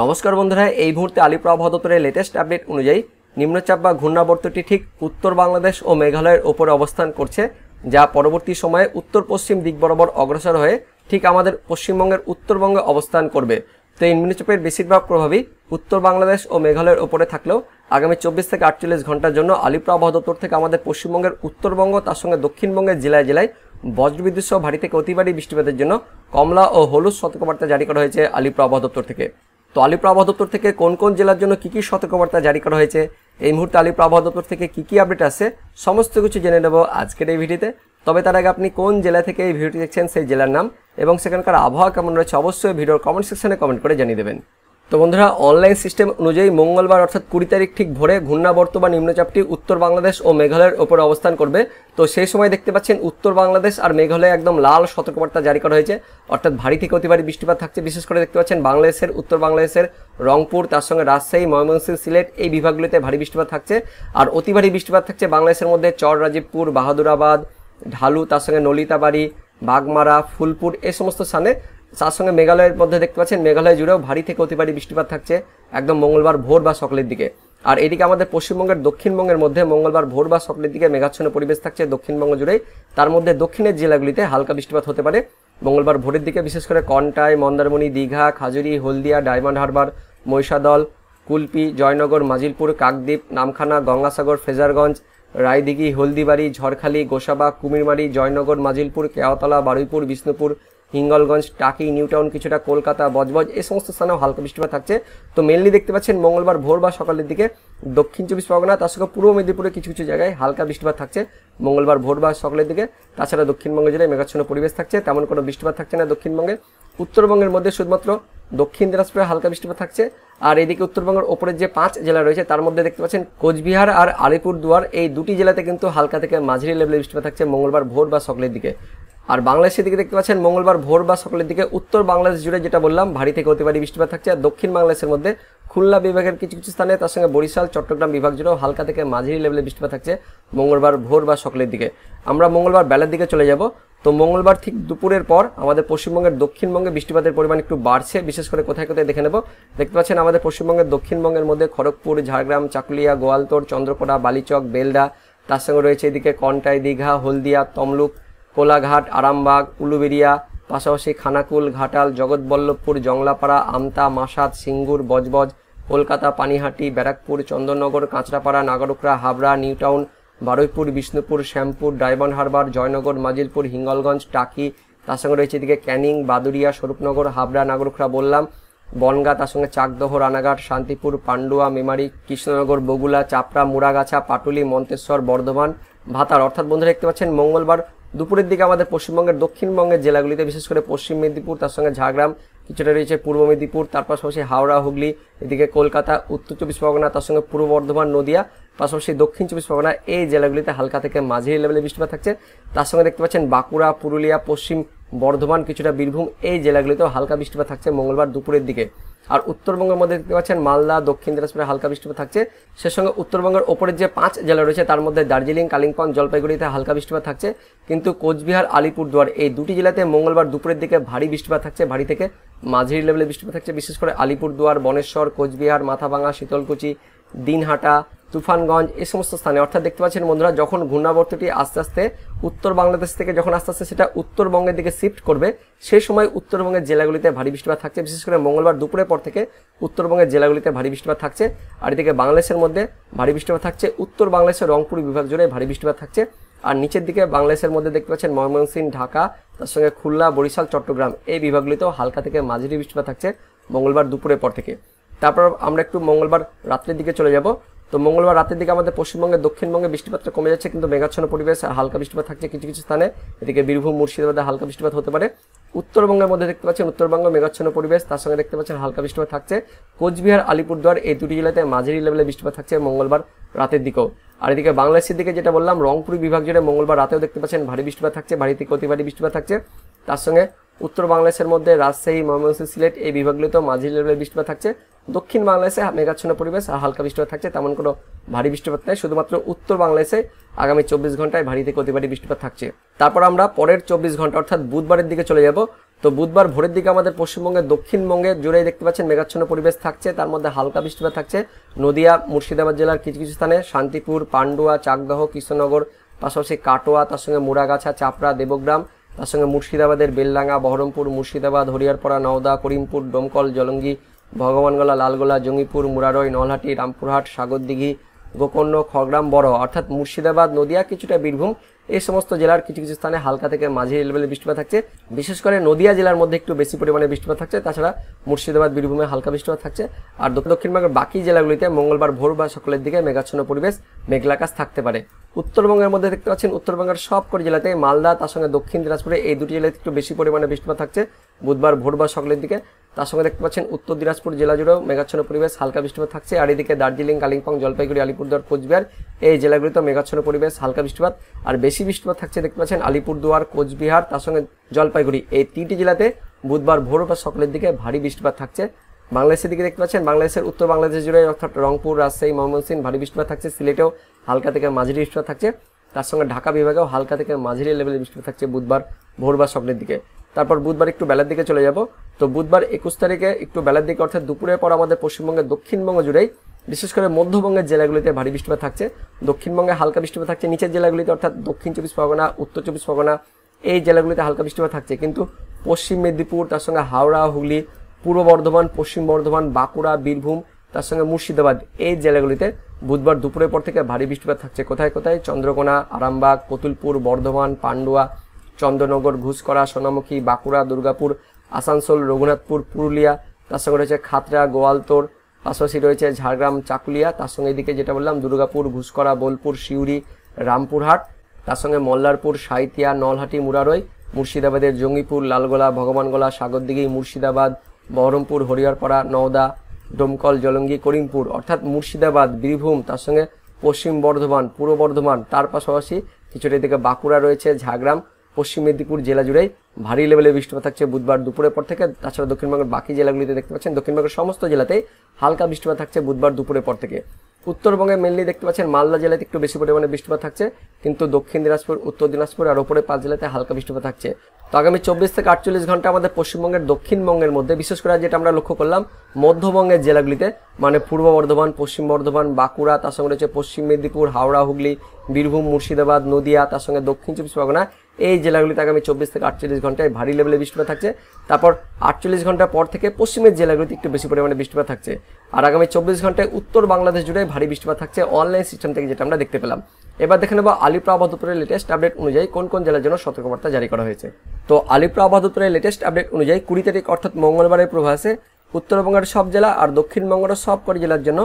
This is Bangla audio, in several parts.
নমস্কার বন্ধুরা, এই মুহূর্তে আলিপুর আবহাওয়া দপ্তরের লেটেস্ট আপডেট অনুযায়ী নিম্নচাপ বা ঘূর্ণাবর্তটি ঠিক উত্তর বাংলাদেশ ও মেঘালয়ের ওপরে অবস্থান করছে, যা পরবর্তী সময়ে উত্তর পশ্চিম দিক বরাবর অগ্রসর হয়ে ঠিক আমাদের পশ্চিমবঙ্গের উত্তরবঙ্গে অবস্থান করবে। তো এই নিম্নচাপের বেশিরভাগ প্রভাবই উত্তর বাংলাদেশ ও মেঘালয়ের ওপরে থাকলেও আগামী 24 থেকে 48 ঘন্টার জন্য আলিপুর আবহাওয়া দপ্তর থেকে আমাদের পশ্চিমবঙ্গের উত্তরবঙ্গ তার সঙ্গে দক্ষিণবঙ্গের জেলায় জেলায় বজ্রবিদ্যুৎ সহ ভারী থেকে অতি ভারী বৃষ্টিপাতের জন্য কমলা ও হলুদ সতর্কবার্তা জারি করা হয়েছে আলিপুর আবহাওয়া দপ্তর থেকে। তো আলিপুর আবহাওয়া দপ্তর থেকে কোন কোন জেলার জন্য কী কী সতর্কবার্তা জারি করা হয়েছে, এই মুহূর্তে আলিপুর আবহাওয়া দপ্তর থেকে কী কী আপডেট আছে, সমস্ত কিছু জেনে নেব আজকের এই ভিডিওতে। তবে তার আগে আপনি কোন জেলা থেকে এই ভিডিওটি দেখছেন সেই জেলার নাম এবং সেখানকার আবহাওয়া কেমন রয়েছে অবশ্যই ভিডিওর কমেন্ট সেকশনে কমেন্ট করে জানিয়ে দেবেন। তো বন্ধুরা, অনলাইন সিস্টেম অনুযায়ী মঙ্গলবার অর্থাৎ 20 তারিখ ঠিক ভোরে ঘূর্ণাবর্ত বা নিম্নচাপটি উত্তর বাংলাদেশ ও মেঘালয়ের ওপরে অবস্থান করবে। তো সেই সময় দেখতে পাচ্ছেন উত্তর বাংলাদেশ আর মেঘালয়ে একদম লাল সতর্কবার্তা জারি করা হয়েছে, অর্থাৎ ভারী থেকে অতি ভারী বৃষ্টিপাত থাকছে। বিশেষ করে দেখতে পাচ্ছেন বাংলাদেশের উত্তর বাংলাদেশের রংপুর, তার সঙ্গে রাজশাহী, ময়মনসিংহ, সিলেট এই বিভাগগুলিতে ভারী বৃষ্টিপাত থাকছে। আর অতি ভারী বৃষ্টিপাত থাকছে বাংলাদেশের মধ্যে চর রাজীবপুর, বাহাদুরাবাদ, ঢালু, তার সঙ্গে নলিতাবাড়ি, বাগমারা, ফুলপুর এই সমস্ত স্থানে। তার সঙ্গে মেঘালয়ের মধ্যে দেখতে পাচ্ছেন মেঘালয় জুড়েও ভারী থেকে অতি ভারী বৃষ্টিপাত থাকছে একদম মঙ্গলবার ভোর বা সকালের দিকে। আর এদিকে আমাদের পশ্চিমবঙ্গের দক্ষিণবঙ্গের মধ্যে মঙ্গলবার ভোর বা সকালের দিকে মেঘাচ্ছন্ন পরিবেশ থাকছে দক্ষিণবঙ্গ জুড়েই। তার মধ্যে দক্ষিণের জেলাগুলিতে হালকা বৃষ্টিপাত হতে পারে মঙ্গলবার ভোরের দিকে, বিশেষ করে কন্টাই, মন্দারমণি, দীঘা, খাজুরি, হলদিয়া, ডায়মন্ড হারবার, মহিষাদল, কুলপি, জয়নগর, মাজিলপুর, কাকদ্বীপ, নামখানা, গঙ্গাসাগর, ফ্রেজারগঞ্জ, রায়দিঘি, হলদিবাড়ি, ঝড়খালি, গোসাবা, কুমিরমারি, জয়নগর, মাজিলপুর, কেওয়াতলা, বারুইপুর, বিষ্ণুপুর, হিঙ্গলগঞ্জ, টাকি, নিউটাউন, কিছুটা কলকাতা, বজবজ এই সমস্ত স্থানেও হালকা বৃষ্টিপাত থাকছে। তো মেনলি দেখতে পাচ্ছেন মঙ্গলবার ভোর বা সকালের দিকে দক্ষিণ 24 পরগনা তার সঙ্গে পূর্ব মেদিনীপুরে কিছু কিছু জায়গায় হালকা বৃষ্টিপাত থাকছে মঙ্গলবার ভোর বা সকালের দিকে। তাছাড়া দক্ষিণবঙ্গে জেলায় মেঘাচ্ছন্ন পরিবেশ থাকছে, তেমন কোনো বৃষ্টিপাত থাকছে না দক্ষিণবঙ্গে। উত্তরবঙ্গের মধ্যে শুধুমাত্র দক্ষিণ দিনাজপুরে হালকা বৃষ্টিপাত থাকছে। আর এদিকে উত্তরবঙ্গের ওপরের যে 5 জেলা রয়েছে তার মধ্যে দেখতে পাচ্ছেন কোচবিহার আর আলিপুরদুয়ার এই দুটি জেলাতে কিন্তু হালকা থেকে মাঝারি লেভেলের বৃষ্টিপাত থাকছে মঙ্গলবার ভোর বা সকালের দিকে। আর বাংলাদেশের দিকে দেখতে পাচ্ছেন মঙ্গলবার ভোর বা সকালের দিকে উত্তর বাংলাদেশ জুড়ে যেটা বললাম ভারী থেকে অতি ভারী বৃষ্টিপাত থাকছে। আর দক্ষিণ বাংলাদেশের মধ্যে খুলনা বিভাগের কিছু কিছু স্থানে, তার সঙ্গে বরিশাল, চট্টগ্রাম বিভাগ জুড়েও হালকা থেকে মাঝারি লেভেলের বৃষ্টিপাত থাকছে মঙ্গলবার ভোর বা সকালের দিকে। আমরা মঙ্গলবার বেলার দিকে চলে যাব। তো মঙ্গলবার ঠিক দুপুরের পর আমাদের পশ্চিমবঙ্গের দক্ষিণবঙ্গে বৃষ্টিপাতের পরিমাণ একটু বাড়ছে, বিশেষ করে কোথায় কোথায় দেখে নেব। দেখতে পাচ্ছেন আমাদের পশ্চিমবঙ্গের দক্ষিণবঙ্গের মধ্যে খড়গপুর, ঝাড়গ্রাম, চাকুলিয়া, গোয়ালতোড়, চন্দ্রকোনা, বালিচক, বেলদা, তার সঙ্গে রয়েছে এদিকে কন্টাই, দীঘা, হলদিয়া, তমলুক, কোলাঘাট, আরামবাগ, উলুবেড়িয়া, পাশাপাশি খানাকুল, ঘাটাল, জগৎবল্লভপুর, জংলাপাড়া, আমতা, মাসাদ, সিঙ্গুর, বজবজ, কলকাতা, পানিহাটি, ব্যারাকপুর, চন্দননগর, কাঁচরাপাড়া, নাগরকোড়া, হাবড়া, নিউটাউন, বারুইপুর, বিষ্ণুপুর, শ্যামপুর, ডায়মন্ড হারবার, জয়নগর, মাজিলপুর, হিঙ্গলগঞ্জ, টাকি, তার সঙ্গে রয়েছে এদিকে ক্যানিং, বাদুরিয়া, স্বরূপনগর, হাবড়া, নাগরকোড়া বললাম, বনগাঁ, তার সঙ্গে চাকদহ, রানাঘাট, শান্তিপুর, পান্ডুয়া, মেমারি, কৃষ্ণনগর, বগুলা, চাপড়া, মুড়াগাছা, পাটুলি, মন্তেশ্বর, বর্ধমান, ভাতার। অর্থাৎ বন্ধুরা দেখতে পাচ্ছেন মঙ্গলবার দুপুরের দিকে আমাদের পশ্চিমবঙ্গের দক্ষিণবঙ্গের জেলাগুলিতে, বিশেষ করে পশ্চিম মেদিনীপুর, তার সঙ্গে ঝাড়গ্রাম, কিছুটা রয়েছে পূর্ব মেদিনীপুর, তার পাশাপাশি হাওড়া, হুগলি, এদিকে কলকাতা, উত্তর 24 পরগনা, তার সঙ্গে পূর্ব বর্ধমান, নদিয়া, পাশাপাশি দক্ষিণ 24 পরগনা এই জেলাগুলিতে হালকা থেকে মাঝারি লেভেলে বৃষ্টিপাত থাকছে। তার সঙ্গে দেখতে পাচ্ছেন বাঁকুড়া, পুরুলিয়া, পশ্চিম বর্ধমান, কিছুটা বীরভূম এই জেলাগুলিতেও হালকা বৃষ্টিপাত থাকছে মঙ্গলবার দুপুরের দিকে। আর উত্তরবঙ্গের মধ্যে দেখতে পাচ্ছেন মালদা, দক্ষিণ দিনাজপুরে হালকা বৃষ্টিপাত থাকছে। সে সঙ্গে উত্তরবঙ্গের ওপরের যে 5 জেলা রয়েছে তার মধ্যে দার্জিলিং, কালিম্পং, জলপাইগুড়িতে হালকা বৃষ্টিপাত থাকছে। কিন্তু কোচবিহার, আলিপুরদুয়ার এই দুটি জেলাতে মঙ্গলবার দুপুরের দিকে ভারী বৃষ্টিপাত থাকছে, ভারী থেকে মাঝারি লেভেলে বৃষ্টিপাত থাকছে। বিশেষ করে আলিপুরদুয়ার, বনেশ্বর, কোচবিহার, মাথাভাঙা, শীতলকুচি, দিনহাটা, তুফানগঞ্জ এই সমস্ত স্থানে। অর্থাৎ দেখতে পাচ্ছেন বন্ধুরা যখন ঘূর্ণাবর্তটি আস্তে আস্তে উত্তর বাংলাদেশ থেকে যখন আস্তে আস্তে সেটা উত্তরবঙ্গের দিকে শিফট করবে, সেই সময় উত্তরবঙ্গের জেলাগুলিতে ভারী বৃষ্টিপাত থাকছে। বিশেষ করে মঙ্গলবার দুপুরের পর থেকে উত্তরবঙ্গের জেলাগুলিতে ভারী বৃষ্টিপাত থাকছে। আর এদিকে বাংলাদেশের মধ্যে ভারী বৃষ্টিপাত থাকছে উত্তর বাংলাদেশের রংপুর বিভাগ জুড়ে ভারী বৃষ্টিপাত থাকছে। আর নিচের দিকে বাংলাদেশের মধ্যে দেখতে পাচ্ছেন ময়মনসিংহ, ঢাকা, তার সঙ্গে খুলনা, বরিশাল, চট্টগ্রাম এই বিভাগগুলিতেও হালকা থেকে মাঝারি বৃষ্টিপাত থাকছে মঙ্গলবার দুপুরের পর থেকে। তারপর আমরা একটু মঙ্গলবার রাত্রের দিকে চলে যাব। তো মঙ্গলবার রাতের দিকে আমাদের পশ্চিমবঙ্গের দক্ষিণবঙ্গে বৃষ্টিপাতটা কমে যাচ্ছে, কিন্তু মেঘাচ্ছন্ন পরিবেশ আর হালকা বৃষ্টিপাত থাকছে কিছু কিছু স্থানে। এদিকে বীরভূম, মুর্শিদাবাদে হালকা বৃষ্টিপাত হতে পারে। উত্তরবঙ্গের মধ্যে দেখতে পাচ্ছেন উত্তরবঙ্গ মেঘাচ্ছন্ন পরিবেশ, তার সঙ্গে দেখতে পাচ্ছেন হালকা বৃষ্টিপাত থাকছে। কোচবিহার, আলিপুরদুয়ার এই দুটি জেলাতে মাঝারি লেভেলে বৃষ্টিপাত থাকছে মঙ্গলবার রাতের দিকেও। আর এদিকে বাংলাদেশের দিকে যেটা বললাম রংপুর বিভাগ জুড়ে মঙ্গলবার রাতেও দেখতে পাচ্ছেন ভারী বৃষ্টিপাত থাকছে, ভারী থেকে অতি ভারী বৃষ্টিপাত থাকছে। তার সঙ্গে উত্তর বাংলাদেশের মধ্যে রাজশাহী, ময়মনসিংহ, সিলেট এই বিভাগগুলিতেও মাঝারি লেভেলের বৃষ্টিপাত থাকছে। দক্ষিণ বাংলাদেশে মেঘাচ্ছন্ন পরিবেশ আর হালকা বৃষ্টিপাত থাকছে, তেমন কোনো ভারী বৃষ্টিপাত নেই। শুধুমাত্র উত্তর বাংলাদেশে আগামী 24 ঘন্টায় ভারী থেকে অতি ভারী বৃষ্টিপাত থাকছে। তারপর আমরা পরের 24 ঘন্টা অর্থাৎ বুধবারের দিকে চলে যাব। তো বুধবার ভোরের দিকে আমাদের পশ্চিমবঙ্গের দক্ষিণবঙ্গে জুড়েই দেখতে পাচ্ছেন মেঘাচ্ছন্ন পরিবেশ থাকছে, তার মধ্যে হালকা বৃষ্টিপাত থাকছে নদিয়া মুর্শিদাবাদ জেলার কিছু কিছু স্থানে, শান্তিপুর, পান্ডুয়া, চাকদহ, কৃষ্ণনগর, পাশাপাশি কাটোয়া, তার সঙ্গে মুড়াগাছা, চাপড়া, দেবগ্রাম, তার সঙ্গে মুর্শিদাবাদের বেলডাঙ্গা, বহরমপুর, মুর্শিদাবাদ, হরিয়ারপাড়া, নওদা, করিমপুর, ডোমকল, জলঙ্গি, ভগবানগোলা, লালগোলা, জঙ্গিপুর, মুরারই, নলহাটি, রামপুরহাট, সাগরদিঘি, গোকর্ণ, খড়গ্রাম, বড় অর্থাৎ মুর্শিদাবাদ, নদিয়া, কিছুটা বীরভূম, এই সমস্ত জেলার কিছু কিছু স্থানে হালকা থেকে মাঝারি লেভেলে বৃষ্টিপাত থাকছে। বিশেষ করে নদিয়া জেলার মধ্যে একটু বেশি পরিমাণে বৃষ্টিপাত থাকছে, তাছাড়া মুর্শিদাবাদ, বীরভূমে হালকা বৃষ্টিপাত থাকছে। আর দক্ষিণবঙ্গের বাকি জেলাগুলিতে মঙ্গলবার ভোর বা সকালের দিকে মেঘাচ্ছন্ন পরিবেশ, মেঘলা আকাশ থাকতে পারে। উত্তরবঙ্গের মধ্যে দেখতে পাচ্ছেন উত্তরবঙ্গের সবকটি জেলাতে, মালদা, তার সঙ্গে দক্ষিণ দিনাজপুরে, এই দুটি জেলাতে একটু বেশি পরিমাণে বৃষ্টিপাত থাকছে বুধবার ভোর বা সকালের দিকে। তার সঙ্গে দেখতে পাচ্ছেন উত্তর দিনাজপুর জেলা জুড়েও মেঘাচ্ছন্ন পরিবেশ, হালকা বৃষ্টিপাত থাকছে। আর এদিকে দার্জিলিং, কালিম্পং, জলপাইগুড়ি, আলিপুরদুয়ার, কোচবিহার, এই জেলাগুলিতেও মেঘাচ্ছন্ন পরিবেশ, হালকা বৃষ্টিপাত। আর বেশি বৃষ্টিপাত থাকছে দেখতে পাচ্ছেন আলিপুরদুয়ার, কোচবিহার, তার সঙ্গে জলপাইগুড়ি, এই তিনটি জেলাতে বুধবার ভোর বা সকালের দিকে ভারী বৃষ্টিপাত থাকছে। বাংলাদেশের দিকে দেখতে পাচ্ছেন বাংলাদেশের উত্তর বাংলাদেশ জুড়ে অর্থাৎ রংপুর, রাজশাহী, ময়মনসিংহ ভারী বৃষ্টিপাত থাকছে। সিলেটেও হালকা থেকে মাঝারি বৃষ্টিপাত থাকছে। তার সঙ্গে ঢাকা বিভাগেও হালকা থেকে মাঝারি লেভেলের বৃষ্টিপাত থাকছে বুধবার ভোর বা সকালের দিকে। তারপর বুধবার একটু বেলার দিকে চলে যাব। তো বুধবার 21 তারিখে একটু বেলার দিকে অর্থাৎ দুপুরের পর আমাদের পশ্চিমবঙ্গের দক্ষিণবঙ্গ জুড়েই বিশেষ করে মধ্যবঙ্গের জেলাগুলিতে ভারী বৃষ্টিপাত থাকছে। দক্ষিণবঙ্গে হালকা বৃষ্টিপাত থাকছে নিচের জেলাগুলিতে অর্থাৎ দক্ষিণ 24 পরগনা, উত্তর 24 পরগনা, এই জেলাগুলিতে হালকা বৃষ্টিপাত থাকছে। কিন্তু পশ্চিম মেদিনীপুর, তার সঙ্গে হাওড়া, হুগলি, পূর্ব বর্ধমান, পশ্চিম বর্ধমান, বাঁকুড়া, বীরভূম, তার সঙ্গে মুর্শিদাবাদ, এই জেলাগুলিতে বুধবার দুপুরের পর থেকে ভারী বৃষ্টিপাত থাকছে। কোথায় কোথায়? চন্দ্রকোনা, আরামবাগ, কতুলপুর, বর্ধমান, পান্ডুয়া, চন্দ্রনগর, ঘুষকরা, সোনামুখী, বাঁকুড়া, দুর্গাপুর, আসানসোল, রঘুনাথপুর, পুরুলিয়া, তার সঙ্গে রয়েছে খাতড়া, গোয়ালতোড়, পাশাপাশি রয়েছে ঝাড়গ্রাম, চাকুলিয়া, তার সঙ্গে এদিকে যেটা বললাম দুর্গাপুর, ঘুষকরা, বোলপুর, সিউড়ি, রামপুরহাট, তার সঙ্গে মল্লারপুর, সাঁইথিয়া, নলহাটি, মুরারই, মুর্শিদাবাদের জঙ্গিপুর, লালগোলা, ভগবানগোলা, সাগরদিঘি, মুর্শিদাবাদ, বহরমপুর, হরিয়ারপাড়া, নওদা, ডোমকল, জলঙ্গি, করিমপুর, অর্থাৎ মুর্শিদাবাদ, বীরভূম, তার সঙ্গে পশ্চিম বর্ধমান, পূর্ব বর্ধমান, তার পাশাপাশি কিছুটা এদিকে বাঁকুড়া রয়েছে, ঝাড়গ্রাম, পশ্চিম মেদিনীপুর জেলা জুড়েই ভারী লেভেলে বৃষ্টিপাত থাকছে বুধবার দুপুরের পর থেকে। তাছাড়া দক্ষিণবঙ্গের বাকি জেলাগুলিতে দেখতে পাচ্ছেন দক্ষিণবঙ্গের সমস্ত জেলাতেই হালকা বৃষ্টিপাত থাকছে বুধবার দুপুরের পর থেকে। উত্তরবঙ্গে মেনলি দেখতে পাচ্ছেন মালদা জেলাতে একটু বেশি পরিমাণে বৃষ্টিপাত থাকছে, কিন্তু দক্ষিণ দিনাজপুর, উত্তর দিনাজপুর আর ওপরে 5 জেলাতে হালকা বৃষ্টিপাত থাকছে। তো আগামী 24 থেকে 48 ঘন্টা আমাদের পশ্চিমবঙ্গের দক্ষিণবঙ্গের মধ্যে বিশেষ করে যেটা আমরা লক্ষ্য করলাম মধ্যবঙ্গের জেলাগুলিতে মানে পূর্ব বর্ধমান, পশ্চিম বর্ধমান, বাঁকুড়া, তার সঙ্গে রয়েছে পশ্চিম মেদিনীপুর, হাওড়া, হুগলি, বীরভূম, মুর্শিদাবাদ, নদিয়া, তার সঙ্গে দক্ষিণ 24 পরগনা, এই জেলাগুলিতে আগামী 24 থেকে 48 ঘন্টায় ভারী লেভেলে বৃষ্টিপাত থাকছে। তারপর 48 ঘন্টা পর থেকে পশ্চিমের জেলাগুলিতে একটু বেশি পরিমাণে বৃষ্টিপাত থাকছে। আর আগামী 24 ঘন্টায় উত্তর বাংলাদেশ জুড়ে ভারী বৃষ্টিপাত থাকছে অনলাইন সিস্টেম থেকে যেটা আমরা দেখতে পেলাম। এবার দেখে নেব আলিপুর আবহাওয়া দপ্তরের লেটেস্ট আপডেট অনুযায়ী কোন কোন জেলার জন্য সতর্কবার্তা জারি করা হয়েছে। তো আলিপুর আবহাওয়া দপ্তরের লেটেস্ট আপডেট অনুযায়ী 20 তারিখ অর্থাৎ মঙ্গলবারের পূর্বাভাসে উত্তরবঙ্গের সব জেলা আর দক্ষিণবঙ্গের সবকটি জেলার জন্য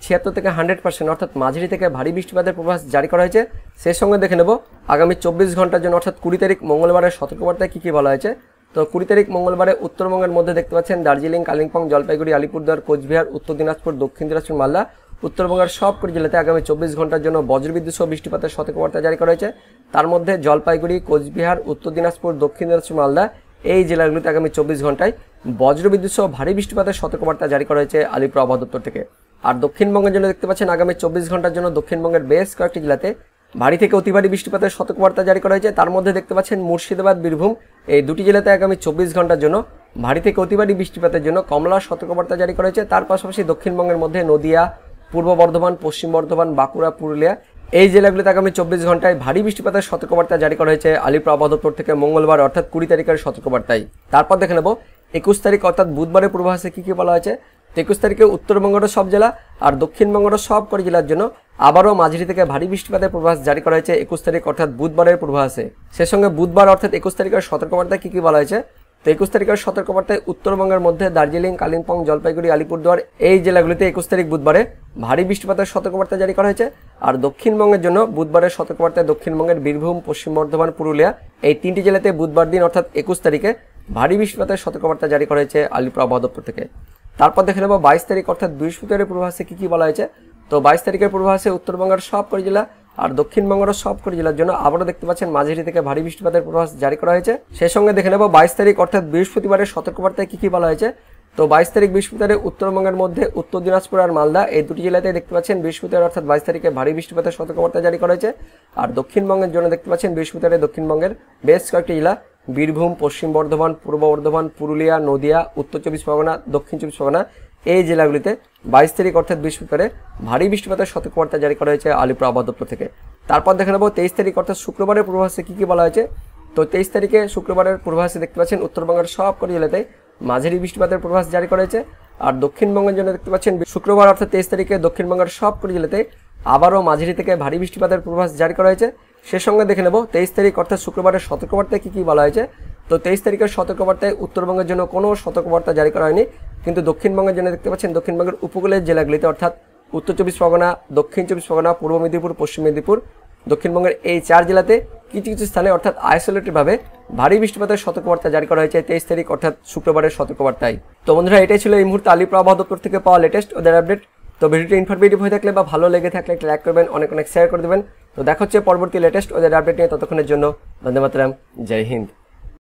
76 থেকে 100% অর্থাৎ মাঝারি থেকে ভারী বৃষ্টিপাতের পূর্বাভাস জারি করা হয়েছে। সেই সঙ্গে দেখে নেব আগামী 24 ঘন্টার জন্য অর্থাৎ 20 তারিখ মঙ্গলবারের সতর্কবার্তায় কী কী বলা হয়েছে। তো 20 তারিখ মঙ্গলবারে উত্তরবঙ্গের মধ্যে দেখতে পাচ্ছেন দার্জিলিং, কালিম্পং, জলপাইগুড়ি, আলিপুরদুয়ার, কোচবিহার, উত্তর দিনাজপুর, দক্ষিণ দিনাজপুর, মালদা, উত্তরবঙ্গের সবকটি জেলাতে আগামী 24 ঘন্টার জন্য বজ্রবিদ্যুৎ সহ বৃষ্টিপাতের সতর্কবার্তা জারি করা হয়েছে। তার মধ্যে জলপাইগুড়ি, কোচবিহার, উত্তর দিনাজপুর, দক্ষিণ দিনাজপুর, মালদা, এই জেলাগুলিতে আগামী 24 ঘন্টায় বজ্রবিদ্যুৎ সহ ভারী বৃষ্টিপাতের সতর্কবার্তা জারি করা হয়েছে আলিপুর আবহাওয়া দপ্তর থেকে। আর দক্ষিণবঙ্গের জন্য দেখতে পাচ্ছেন আগামী 24 ঘন্টার জন্য দক্ষিণবঙ্গের বেশ কয়েকটি জেলাতে ভারী থেকে অতি ভারী বৃষ্টিপাতের সতর্কবার্তা জারি করা হয়েছে। তার মধ্যে দেখতে পাচ্ছেন মুর্শিদাবাদ, বীরভূম, এই দুটি জেলাতে আগামী 24 ঘন্টার জন্য ভারী থেকে অতি ভারী বৃষ্টিপাতের জন্য কমলা সতর্কবার্তা জারি করা হয়েছে। তার পাশাপাশি দক্ষিণবঙ্গের মধ্যে নদিয়া, পূর্ব বর্ধমান, পশ্চিম বর্ধমান, বাঁকুড়া, পুরুলিয়া, এই জেলাগুলিতে আগামী 24 ঘন্টায় ভারী বৃষ্টিপাতের সতর্কবার্তা জারি করা হয়েছে আলিপুর আবহাওয়া দপ্তর থেকে মঙ্গলবার অর্থাৎ 20 তারিখের সতর্কবার্তায়। তারপর দেখে নেব 21 তারিখ অর্থাৎ বুধবারের পূর্বাভাসে কী কী বলা হয়েছে। 21 তারিখে উত্তরবঙ্গের সব জেলা আর দক্ষিণবঙ্গের সবকটি জেলার জন্য আবারও মাঝারি থেকে ভারী বৃষ্টিপাতের পূর্বাভাস জারি করা হয়েছে 21 তারিখ অর্থাৎ বুধবারের পূর্বাভাসে। সে সঙ্গে বুধবার অর্থাৎ 21 তারিখের সতর্কবার্তায় কী কী বলা হয়েছে। তো 21 তারিখের সতর্কবার্তায় উত্তরবঙ্গের মধ্যে দার্জিলিং, কালিম্পং, জলপাইগুড়ি, আলিপুরদুয়ার, এই জেলাগুলিতে 21 তারিখ বুধবারে ভারী বৃষ্টিপাতের সতর্কবার্তা জারি করা হয়েছে। আর দক্ষিণবঙ্গের জন্য বুধবারের সতর্কবার্তায় দক্ষিণবঙ্গের বীরভূম, পশ্চিম বর্ধমান, পুরুলিয়া, এই তিনটি জেলাতে বুধবার দিন অর্থাৎ 21 তারিখে ভারী বৃষ্টিপাতের সতর্কবার্তা জারি করা হয়েছে আলিপুর আবহাওয়া দপ্তর থেকে। তারপর দেখে নেব 22 তারিখ অর্থাৎ বৃহস্পতিবারের পূর্বাভাসে কী কী বলা হয়েছে। তো 22 তারিখের পূর্বাভাসে উত্তরবঙ্গের সবকটি জেলা আর দক্ষিণবঙ্গের সবকটি জেলার জন্য আবারও দেখতে পাচ্ছেন মাঝারি থেকে ভারী বৃষ্টিপাতের পূর্বাভাস জারি করা হয়েছে। সেই সঙ্গে দেখে নেব 22 তারিখ অর্থাৎ বৃহস্পতিবারের সতর্কবার্তায় কী কী বলা হয়েছে। তো 22 তারিখ বৃহস্পতিবারে উত্তরবঙ্গের মধ্যে উত্তর দিনাজপুর আর মালদা, এই দুটি জেলাতে দেখতে পাচ্ছেন বৃহস্পতিবার অর্থাৎ 22 তারিখে ভারী বৃষ্টিপাতের সতর্কবার্তা জারি করা হয়েছে। আর দক্ষিণবঙ্গের জন্য দেখতে পাচ্ছেন বৃহস্পতিবারে দক্ষিণবঙ্গের বেশ কয়েকটি জেলা বীরভূম, পশ্চিম বর্ধমান, পূর্ব বর্ধমান, পুরুলিয়া, নদিয়া, উত্তর 24 পরগনা, দক্ষিণ 24 পরগনা এই জেলাগুলিতে 22 তারিখ অর্থাৎ বৃহস্পতিবারে ভারী বৃষ্টিপাতের সতর্কবার্তা জারি করা হয়েছে আলিপুর আবহাওয়া দপ্তর থেকে। তারপর দেখে নেব 23 তারিখ অর্থাৎ শুক্রবারের পূর্বাভাসে কী কী বলা হয়েছে। তো 23 তারিখে শুক্রবারের পূর্বাভাসে দেখতে পাচ্ছেন উত্তরবঙ্গের সবকটি জেলাতে মাঝারি বৃষ্টিপাতের পূর্বাভাস জারি করা হয়েছে। আর দক্ষিণবঙ্গের জন্য দেখতে পাচ্ছেন শুক্রবার অর্থাৎ 23 তারিখে দক্ষিণবঙ্গের সবকটি জেলাতে আবারও মাঝারি থেকে ভারী বৃষ্টিপাতের পূর্বাভাস জারি করা হয়েছে। সে সঙ্গে দেখে নেব 23 তারিখ অর্থাৎ শুক্রবারের সতর্কবার্তায় কী কী বলা হয়েছে। তো 23 তারিখের সতর্কবার্তায় উত্তরবঙ্গের জন্য কোনো সতর্কবার্তা জারি করা হয়নি, কিন্তু দক্ষিণবঙ্গের জন্য দেখতে পাচ্ছেন দক্ষিণবঙ্গের উপকূলের জেলাগুলিতে অর্থাৎ উত্তর 24 পরগনা, দক্ষিণ 24 পরগনা, পূর্ব মেদিনীপুর, পশ্চিম মেদিনীপুর, দক্ষিণবঙ্গের এই 4 জেলাতে কিছু কিছু স্থানে অর্থাৎ আইসোলেটেডভাবে ভারী বৃষ্টিপাতের সতর্কবার্তা জারি করা হয়েছে 23 তারিখ অর্থাৎ শুক্রবারের সতর্কবার্তায়। তো বন্ধুরা, এটাই ছিল এই মুহূর্তে আলিপুর আবহাওয়া দপ্তর থেকে পাওয়া লেটেস্ট ওদের আপডেট। তো ভিডিওটি ইনফরমেটিভ হয়ে থাকলে বা ভালো লেগে থাকলে একটা লাইক করবেন, অনেক শেয়ার করে দেবেন। তো দেখা হচ্ছে পরবর্তী লেটেস্ট ওদের আপডেট নিয়ে। ততক্ষণের জন্য বন্দে মাতরম, জয় হিন্দ।